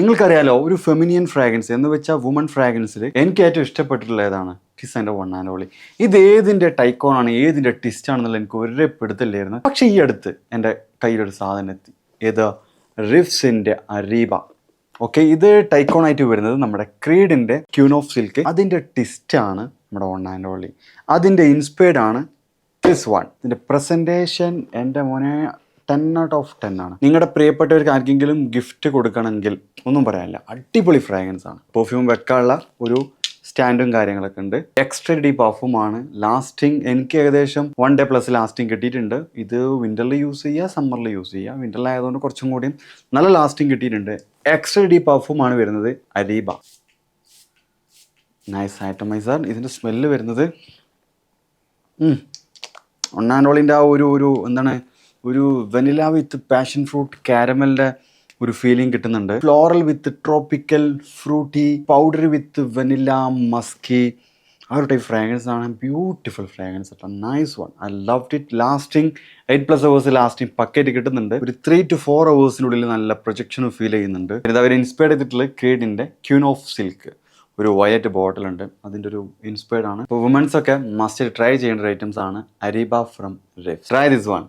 നിങ്ങൾക്കറിയാലോ ഒരു feminine fragrance എന്ന് വെച്ചാൽ വുമൺ ഫ്രാഗ്രൻസിൽ എനിക്ക് ഏറ്റവും ഇഷ്ടപ്പെട്ടിട്ടുള്ള ഏതാണ് kiss and one and only. ഇത് ഏതിൻ്റെ ടൈക്കോൺ ആണ്, ഏതിൻ്റെ ടിസ്റ്റ് ആണെന്നുള്ള എനിക്ക് ഒരു പിടുത്തില്ലായിരുന്നു. പക്ഷേ ഈ അടുത്ത് എൻ്റെ കയ്യിലൊരു സാധനം എത്തി. ഏത്? റിഫ്സിൻ്റെ അരീബ. ഓക്കെ, ഇത് ടൈക്കോൺ ആയിട്ട് വരുന്നത് നമ്മുടെ ക്രീഡിൻ്റെ ക്യൂൻ ഓഫ് സിൽക്ക്. അതിൻ്റെ ടിസ്റ്റാണ് നമ്മുടെ വൺ ആൻഡ് ഓൺലി. അതിൻ്റെ ഇൻസ്പയർഡ് ആണ് ദിസ് വൺ. ഇതിൻ്റെ പ്രസൻറ്റേഷൻ എൻ്റെ മോനെ 10/10 ആണ്. നിങ്ങളുടെ പ്രിയപ്പെട്ടവർക്ക് ആർക്കെങ്കിലും ഗിഫ്റ്റ് കൊടുക്കണമെങ്കിൽ ഒന്നും പറയാനില്ല, അടിപൊളി ഫ്രാഗ്രൻസ് ആണ്. പെർഫ്യൂം വെക്കാനുള്ള ഒരു സ്റ്റാൻഡും കാര്യങ്ങളൊക്കെ ഉണ്ട്. Extra deep പെർഫ്യൂമാണ്. ലാസ്റ്റിംഗ് എനിക്ക് ഏകദേശം 1 day പ്ലസ് ലാസ്റ്റിംഗ് കിട്ടിയിട്ടുണ്ട്. ഇത് വിൻ്ററിൽ യൂസ് ചെയ്യുക, സമ്മറിൽ യൂസ് ചെയ്യുക. വിൻ്ററിലായതുകൊണ്ട് കുറച്ചും കൂടിയും നല്ല ലാസ്റ്റിംഗ് കിട്ടിയിട്ടുണ്ട്. എക്സ്ട്രാ ഡീപ്പ് പെർഫ്യൂമാണ് വരുന്നത് അരീബ. നൈസ് ആറ്റമൈസർ. ഇതിൻ്റെ സ്മെല്ല് വരുന്നത് ഒന്നാൻഡോളിൻ്റെ ആ ഒരു എന്താണ്, ഒരു വെനില വിത്ത് പാഷൻ ഫ്രൂട്ട് കാരമലിൻ്റെ ഒരു ഫീലിംഗ് കിട്ടുന്നുണ്ട്. Floral with tropical fruity, powder with vanilla musky, ആ ഒരു ടൈപ്പ് ഫ്രാഗ്രൻസ് ആണ്. ബ്യൂട്ടിഫുൾ ഫ്രാഗ്രൻസ് കേട്ടോ. Nice one. I loved it. Lasting 8+ hours lasting packet കിട്ടുന്നുണ്ട്. ഒരു 3 to 4 hours നല്ല പ്രൊജക്ഷനും ഫീൽ ചെയ്യുന്നുണ്ട്. ഇത് അവർ ഇൻസ്പയർഡ് ചെയ്തിട്ടുള്ള ക്രീഡിൻ്റെ ക്യൂൻ ഓഫ് സിൽക്ക് ഒരു വയലറ്റ് ബോട്ടിൽ ഉണ്ട്. അതിൻ്റെ ഒരു ഇൻസ്പയർഡ് ആണ്. ഇപ്പോൾ വുമൻസ് ഒക്കെ മസ്റ്റ് ട്രൈ ചെയ്യേണ്ട ഒരു ഐറ്റംസ് ആണ് Areeba from Riff. Try this one.